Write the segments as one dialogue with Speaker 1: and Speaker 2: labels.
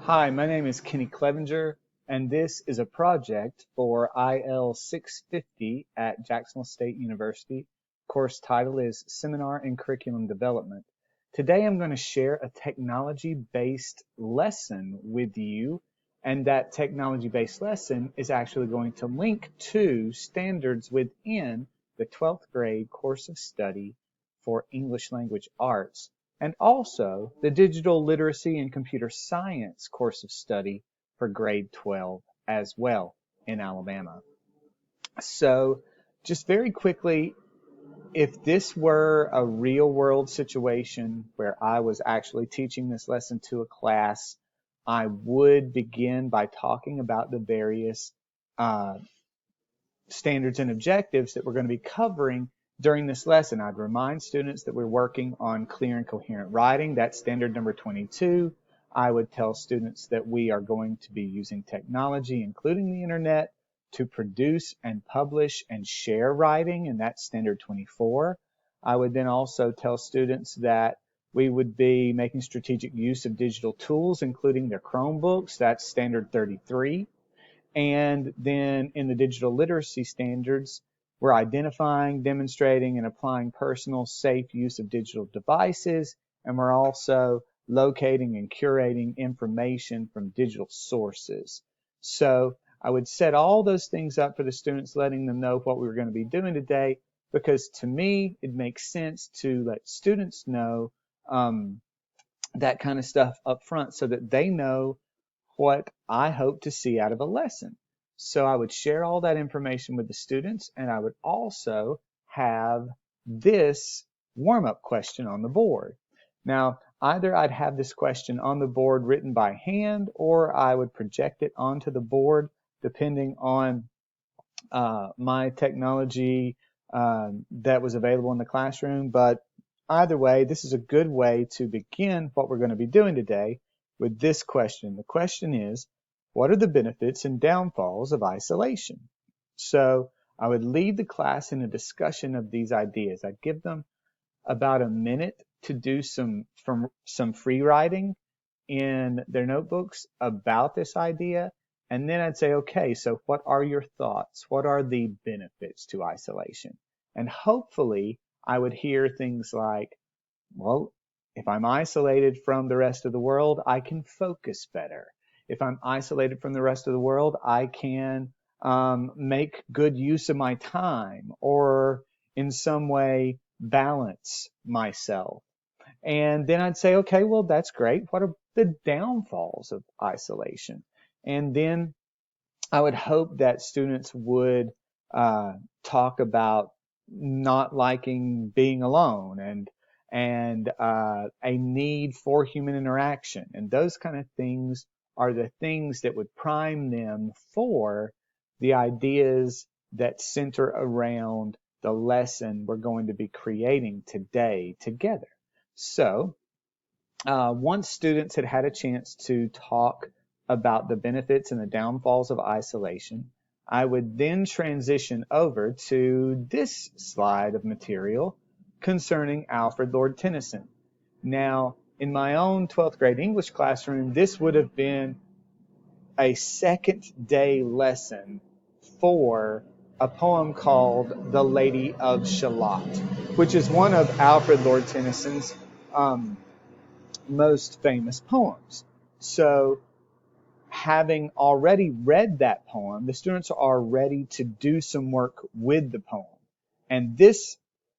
Speaker 1: Hi, my name is Kenny Clevenger, and this is a project for IL 650 at Jacksonville State University. Course title is Seminar and Curriculum Development. Today I'm going to share a technology-based lesson with you, and that technology-based lesson is actually going to link to standards within the 12th grade course of study for English Language Arts and also the Digital Literacy and Computer Science course of study for grade 12 as well in Alabama. So just very quickly, if this were a real world situation where I was actually teaching this lesson to a class, I would begin by talking about the various uh, standards and objectives that we're going to be covering during this lesson. I'd remind students that we're working on clear and coherent writing. That's standard number 22. I would tell students that we are going to be using technology, including the internet, to produce and publish and share writing, and that's standard 24. I would then also tell students that we would be making strategic use of digital tools, including their Chromebooks. That's standard 33. And then in the digital literacy standards, we're identifying, demonstrating, and applying personal, safe use of digital devices. And we're also locating and curating information from digital sources. So I would set all those things up for the students, letting them know what we were going to be doing today, because to me, it makes sense to let students know that kind of stuff up front so that they know what I hope to see out of a lesson. So I would share all that information with the students, and I would also have this warm-up question on the board. Now, either I'd have this question on the board written by hand, or I would project it onto the board depending on my technology that was available in the classroom. But either way, this is a good way to begin what we're going to be doing today with this question. The question is, what are the benefits and downfalls of isolation? So I would lead the class in a discussion of these ideas. I'd give them about a minute to do some free writing in their notebooks about this idea. And then I'd say, okay, so what are your thoughts? What are the benefits to isolation? And hopefully I would hear things like, well, if I'm isolated from the rest of the world, I can focus better. If I'm isolated from the rest of the world, I can make good use of my time or in some way balance myself. And then I'd say, okay, well, that's great. What are the downfalls of isolation? And then I would hope that students would talk about not liking being alone and a need for human interaction. And those kind of things are the things that would prime them for the ideas that center around the lesson we're going to be creating today together. So once students had had a chance to talk about the benefits and the downfalls of isolation, I would then transition over to this slide of material concerning Alfred Lord Tennyson. Now, in my own 12th grade English classroom, this would have been a second day lesson for a poem called The Lady of Shalott, which is one of Alfred Lord Tennyson's most famous poems. So having already read that poem, the students are ready to do some work with the poem. And this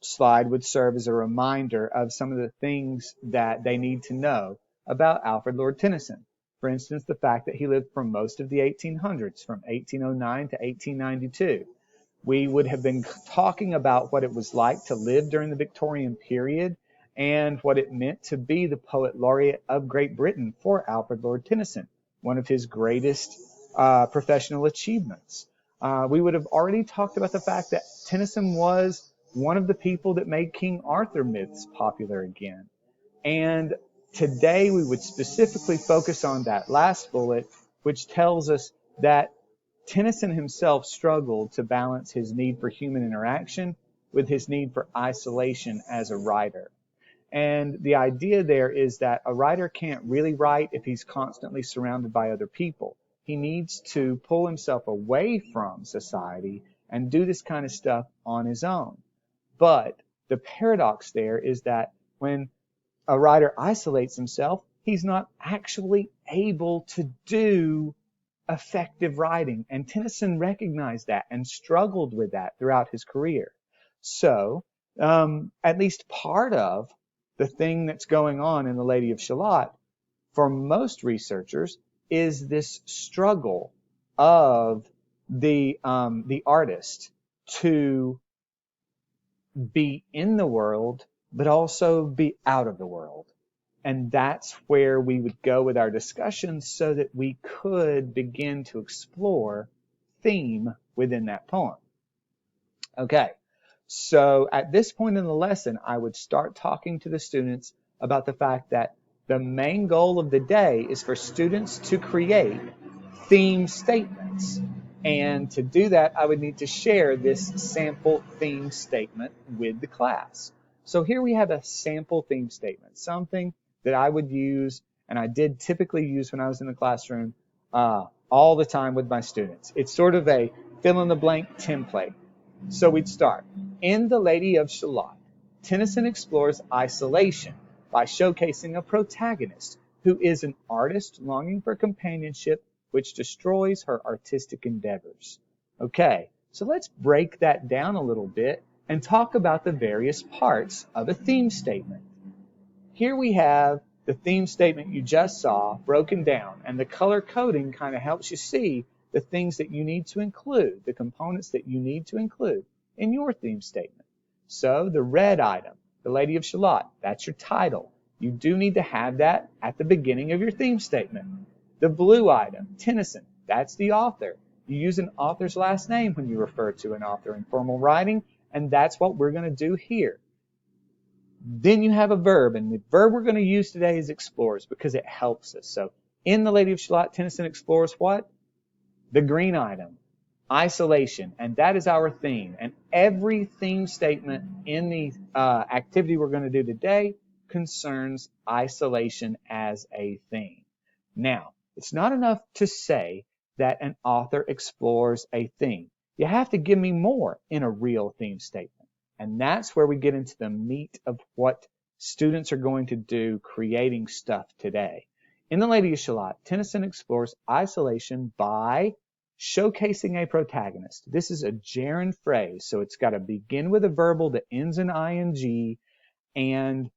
Speaker 1: slide would serve as a reminder of some of the things that they need to know about Alfred Lord Tennyson. For instance, the fact that he lived for most of the 1800s, from 1809 to 1892. We would have been talking about what it was like to live during the Victorian period and what it meant to be the poet laureate of Great Britain for Alfred Lord Tennyson, one of his greatest professional achievements. We would have already talked about the fact that Tennyson was one of the people that made King Arthur myths popular again. And today we would specifically focus on that last bullet, which tells us that Tennyson himself struggled to balance his need for human interaction with his need for isolation as a writer. And the idea there is that a writer can't really write if he's constantly surrounded by other people. He needs to pull himself away from society and do this kind of stuff on his own. But the paradox there is that when a writer isolates himself, he's not actually able to do effective writing. And Tennyson recognized that and struggled with that throughout his career. So, at least part of the thing that's going on in The Lady of Shalott, for most researchers, is this struggle of the artist to be in the world, but also be out of the world. And that's where we would go with our discussion so that we could begin to explore theme within that poem. Okay, so at this point in the lesson, I would start talking to the students about the fact that the main goal of the day is for students to create theme statements. And to do that, I would need to share this sample theme statement with the class. So here we have a sample theme statement, something that I would use, and I did typically use when I was in the classroom all the time with my students. It's sort of a fill-in-the-blank template. So we'd start. In The Lady of Shalott, Tennyson explores isolation by showcasing a protagonist who is an artist longing for companionship which destroys her artistic endeavors. Okay, so let's break that down a little bit and talk about the various parts of a theme statement. Here we have the theme statement you just saw broken down, and the color coding kind of helps you see the things that you need to include, the components that you need to include in your theme statement. So the red item, The Lady of Shalott, that's your title. You do need to have that at the beginning of your theme statement. The blue item, Tennyson, that's the author. You use an author's last name when you refer to an author in formal writing, and that's what we're going to do here. Then you have a verb, and the verb we're going to use today is explores because it helps us. So in The Lady of Shalott, Tennyson explores what? The green item, isolation, and that is our theme. And every theme statement in the activity we're going to do today concerns isolation as a theme. Now, it's not enough to say that an author explores a theme. You have to give me more in a real theme statement. And that's where we get into the meat of what students are going to do creating stuff today. In The Lady of Shalott, Tennyson explores isolation by showcasing a protagonist. This is a gerund phrase, so it's got to begin with a verbal that ends in ing and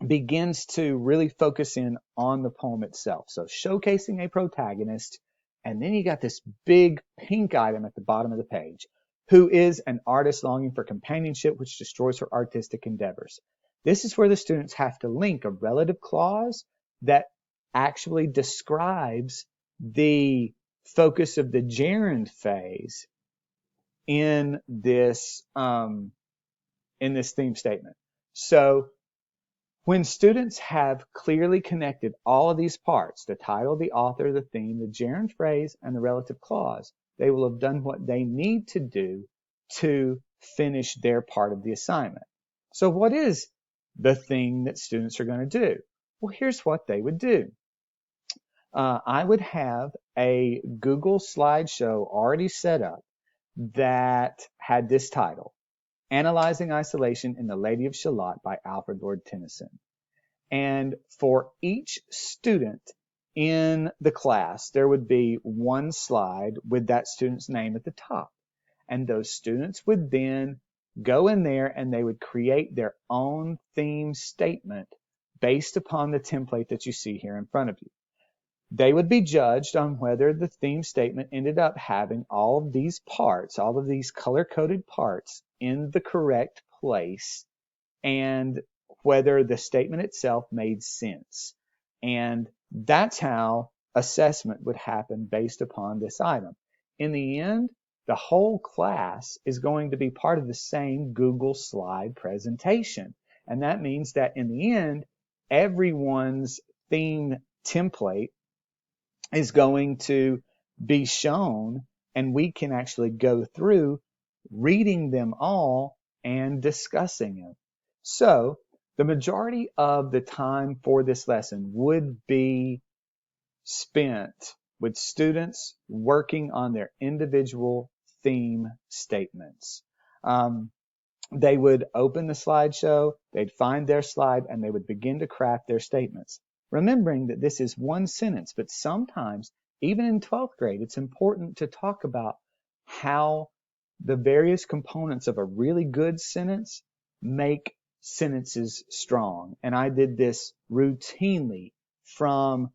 Speaker 1: begins to really focus in on the poem itself. So showcasing a protagonist, and then you got this big pink item at the bottom of the page, who is an artist longing for companionship which destroys her artistic endeavors. This is where the students have to link a relative clause that actually describes the focus of the gerund phase in this theme statement. So when students have clearly connected all of these parts, the title, the author, the theme, the gerund phrase, and the relative clause, they will have done what they need to do to finish their part of the assignment. So what is the thing that students are going to do? Well, here's what they would do. I would have a Google slideshow already set up that had this title, Analyzing Isolation in The Lady of Shalott by Alfred Lord Tennyson. And for each student in the class, there would be one slide with that student's name at the top. And those students would then go in there and they would create their own theme statement based upon the template that you see here in front of you. They would be judged on whether the theme statement ended up having all of these parts, all of these color-coded parts in the correct place, and whether the statement itself made sense. And that's how assessment would happen based upon this item. In the end, the whole class is going to be part of the same Google slide presentation. And that means that in the end, everyone's theme template is going to be shown, and we can actually go through reading them all and discussing them. So The majority of the time for this lesson would be spent with students working on their individual theme statements. They would open the slideshow, they'd find their slide, and they would begin to craft their statements. Remembering that this is one sentence, but sometimes, even in 12th grade, it's important to talk about how the various components of a really good sentence make sentences strong. And I did this routinely from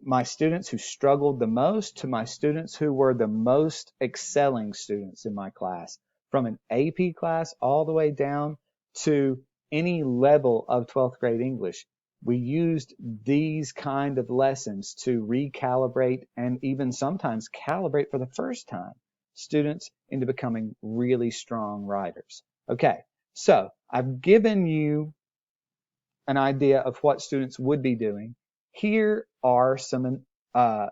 Speaker 1: my students who struggled the most to my students who were the most excelling students in my class, from an AP class all the way down to any level of 12th grade English. We used these kind of lessons to recalibrate and even sometimes calibrate for the first time students into becoming really strong writers. Okay, so I've given you an idea of what students would be doing. Here are some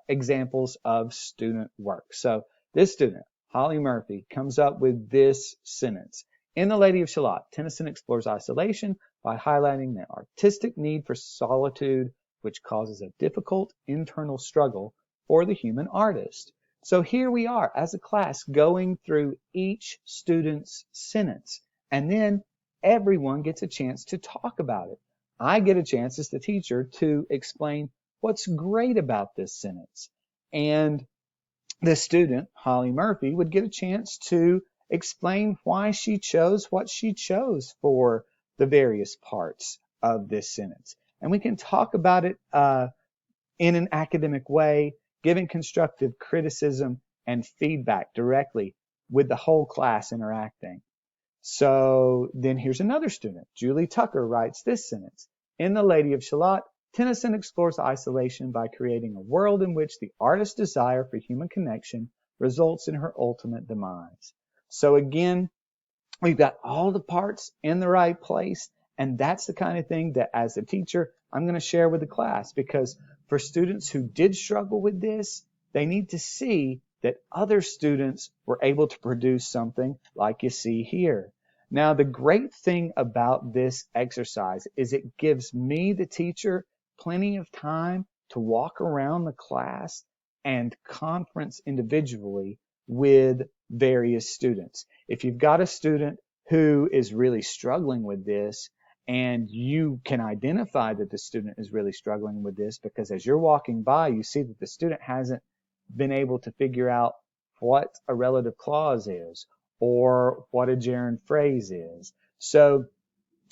Speaker 1: examples of student work. So this student, Holly Murphy, comes up with this sentence. In The Lady of Shalott, Tennyson explores isolation by highlighting the artistic need for solitude, which causes a difficult internal struggle for the human artist. So here we are as a class going through each student's sentence, and then everyone gets a chance to talk about it. I get a chance as the teacher to explain what's great about this sentence. And the student, Holly Murphy, would get a chance to explain why she chose what she chose for the various parts of this sentence. And we can talk about it in an academic way, giving constructive criticism and feedback directly with the whole class interacting. So then here's another student. Julie Tucker writes this sentence. In The Lady of Shalott, Tennyson explores isolation by creating a world in which the artist's desire for human connection results in her ultimate demise. So again, we've got all the parts in the right place, and that's the kind of thing that as a teacher, I'm going to share with the class, because for students who did struggle with this, they need to see that other students were able to produce something like you see here. Now, the great thing about this exercise is it gives me, the teacher, plenty of time to walk around the class and conference individually with various students. If you've got a student who is really struggling with this, and you can identify that the student is really struggling with this because as you're walking by, you see that the student hasn't been able to figure out what a relative clause is or what a gerund phrase is. So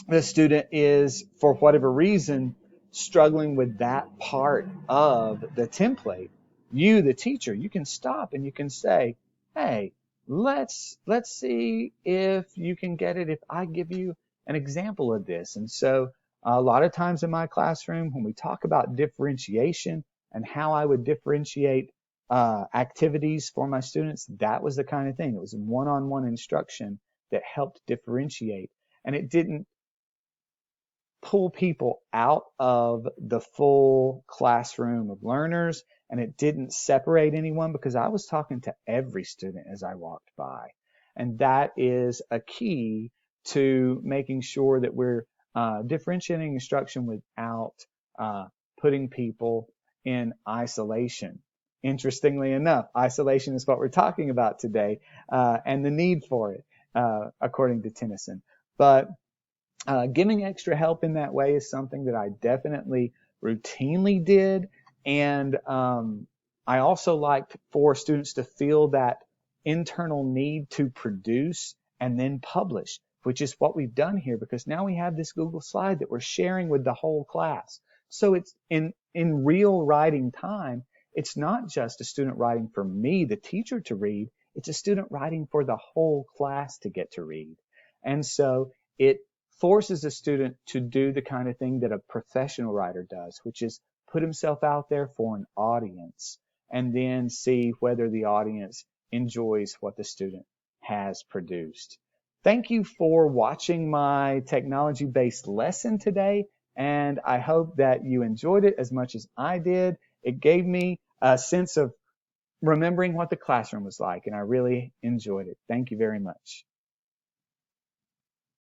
Speaker 1: the student is, for whatever reason, struggling with that part of the template. You, the teacher, you can stop and you can say, hey, let's see if you can get it if I give you an example of this. And so a lot of times in my classroom, when we talk about differentiation and how I would differentiate activities for my students, that was the kind of thing. It was one-on-one instruction that helped differentiate. And it didn't pull people out of the full classroom of learners, and it didn't separate anyone because I was talking to every student as I walked by. And that is a key to making sure that we're differentiating instruction without putting people in isolation. Interestingly enough, isolation is what we're talking about today, and the need for it, according to Tennyson. But giving extra help in that way is something that I definitely routinely did. And I also liked for students to feel that internal need to produce and then publish, which is what we've done here, because now we have this Google slide that we're sharing with the whole class. So it's in real writing time, it's not just a student writing for me, the teacher, to read. It's a student writing for the whole class to get to read. And so it forces a student to do the kind of thing that a professional writer does, which is put himself out there for an audience and then see whether the audience enjoys what the student has produced. Thank you for watching my technology-based lesson today, and I hope that you enjoyed it as much as I did. It gave me a sense of remembering what the classroom was like, and I really enjoyed it. Thank you very much.